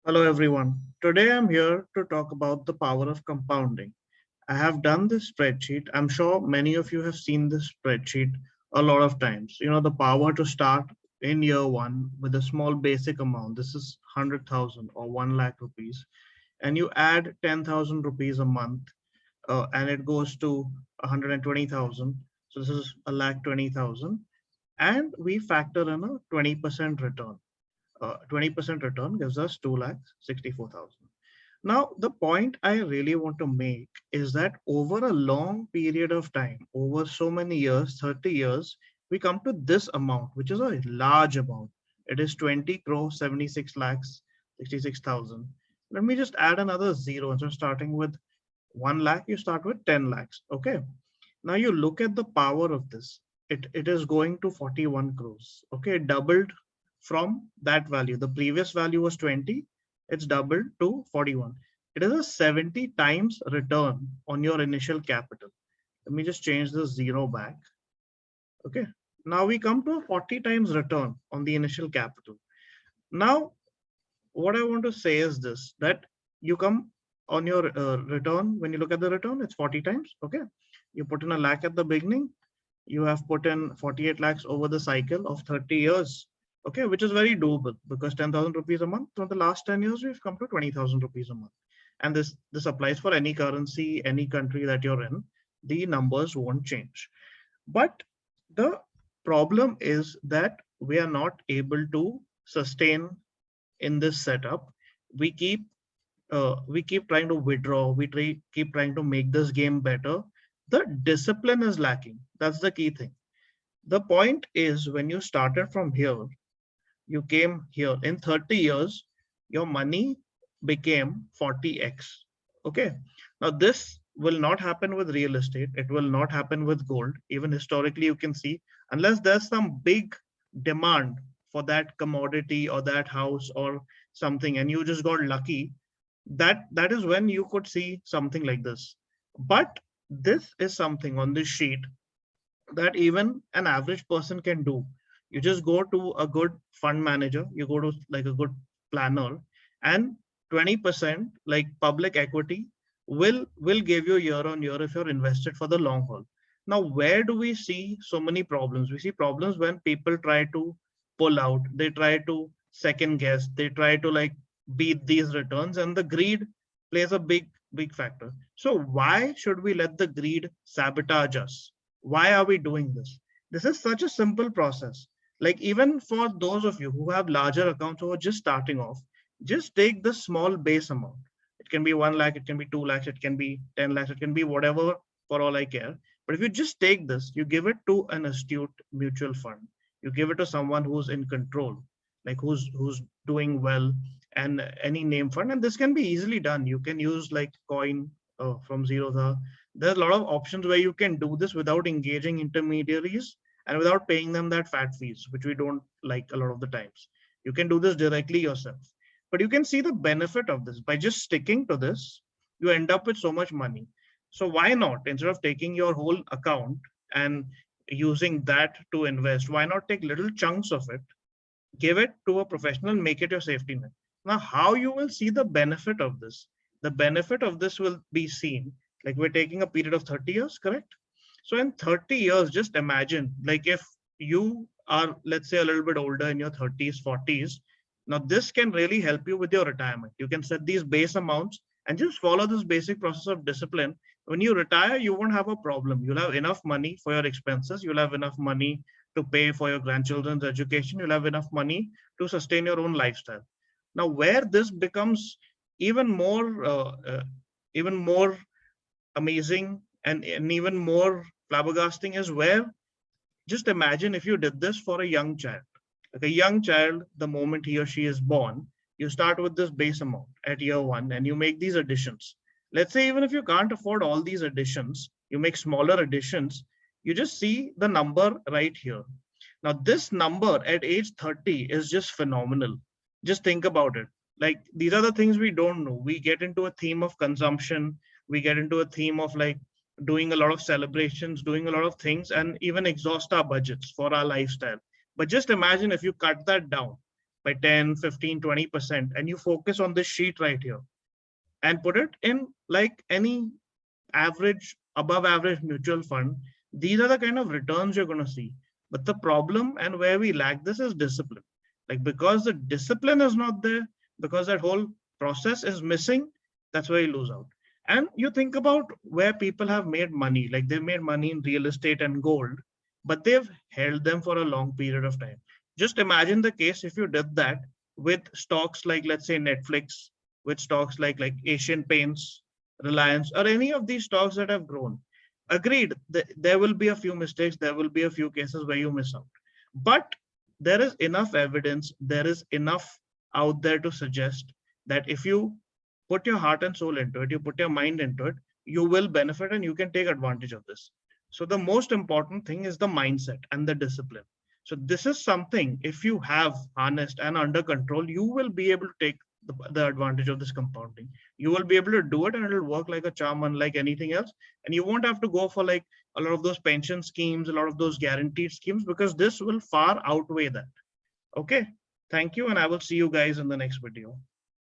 Hello everyone. Today I'm here to talk about the power of compounding. I have done this spreadsheet. I'm sure many of you have seen this spreadsheet a lot of times. You know, the power to start in year one with a small basic amount. This is 100,000 or 1 lakh rupees. And you add 10,000 rupees a month and it goes to 120,000. So this is a lakh 20,000. And we factor in a 20% return. 20% return gives us 2,64,000. Now, the point I really want to make is that over a long period of time, over so many years, 30 years, we come to this amount, which is a large amount. It is 20 crore 76 lakhs 66,000. Let me just add another zero. Instead of starting with 1 lakh, you start with 10 lakhs. Okay. Now you look at the power of this. It is going to 41 crores. Okay, it doubled from that value. The previous value was 20. It's doubled to 41. It is a 70 times return on your initial capital. Let me just change the zero back. Okay. Now we come to a 40 times return on the initial capital. Now, what I want to say is this, that you come on your return, when you look at the return, it's 40 times. Okay. You put in a lakh at the beginning, you have put in 48 lakhs over the cycle of 30 years. Okay, which is very doable because 10,000 rupees a month. For the last 10 years, we've come to 20,000 rupees a month. And this applies for any currency, any country that you're in. The numbers won't change. But the problem is that we are not able to sustain in this setup. We keep trying to withdraw. Keep trying to make this game better. The discipline is lacking. That's the key thing. The point is when you started from here, you came here in 30 years, your money became 40x. Okay. Now, this will not happen with real estate. It will not happen with gold. Even historically, you can see, unless there's some big demand for that commodity or that house or something, and you just got lucky, that is when you could see something like this. But this is something on this sheet that even an average person can do. You just go to a good fund manager, you go to like a good planner, and 20% like public equity will give you year on year if you're invested for the long haul. Now, where do we see so many problems? We see problems when people try to pull out, they try to second guess, they try to like beat these returns, and the greed plays a big factor. So why should we let the greed sabotage us? Why are we doing this? This is such a simple process. Like even for those of you who have larger accounts who are just starting off, just take the small base amount. It can be 1 lakh, it can be 2 lakhs, it can be 10 lakhs, it can be whatever, for all I care. But if you just take this, you give it to an astute mutual fund, you give it to someone who's in control, like who's doing well, and any name fund. And this can be easily done. You can use like coin from Zerodha. There's a lot of options where you can do this without engaging intermediaries and without paying them that fat fees, which we don't like a lot of the times. You can do this directly yourself. But you can see the benefit of this by just sticking to this. You end up with so much money. So why not, instead of taking your whole account and using that to invest, why not take little chunks of it, give it to a professional, make it your safety net? Now, how you will see the benefit of this? The benefit of this will be seen, like we're taking a period of 30 years, correct? So in 30 years, just imagine, like if you are, let's say, a little bit older in your 30s, 40s, now this can really help you with your retirement. You can set these base amounts and just follow this basic process of discipline. When you retire, you won't have a problem. You'll have enough money for your expenses. You'll have enough money to pay for your grandchildren's education. You'll have enough money to sustain your own lifestyle. Now, where this becomes even more, even more amazing and even more flabbergasting is where, just imagine if you did this for a young child. Like a young child, the moment he or she is born, you start with this base amount at year one and you make these additions. Let's say even if you can't afford all these additions, you make smaller additions, you just see the number right here. Now, this number at age 30 is just phenomenal. Just think about it. Like these are the things we don't know. We get into a theme of consumption. We get into a theme of like doing a lot of celebrations, doing a lot of things, and even exhaust our budgets for our lifestyle. But just imagine if you cut that down by 10, 15, 20%, and you focus on this sheet right here and put it in like any average, above average mutual fund, these are the kind of returns you're going to see. But the problem and where we lack this is discipline. Like because the discipline is not there, because that whole process is missing, that's where you lose out. And you think about where people have made money, like they've made money in real estate and gold, but they've held them for a long period of time. Just imagine the case if you did that with stocks like, let's say, Netflix, with stocks like Asian Paints, Reliance, or any of these stocks that have grown. Agreed, there will be a few mistakes, there will be a few cases where you miss out. But there is enough evidence, there is enough out there to suggest that if you put your heart and soul into it, you put your mind into it, you will benefit and you can take advantage of this. So the most important thing is the mindset and the discipline. So this is something, if you have harnessed and under control, you will be able to take the advantage of this compounding. You will be able to do it and it'll work like a charm, unlike anything else. And you won't have to go for like a lot of those pension schemes, a lot of those guaranteed schemes, because this will far outweigh that. Okay. Thank you. And I will see you guys in the next video.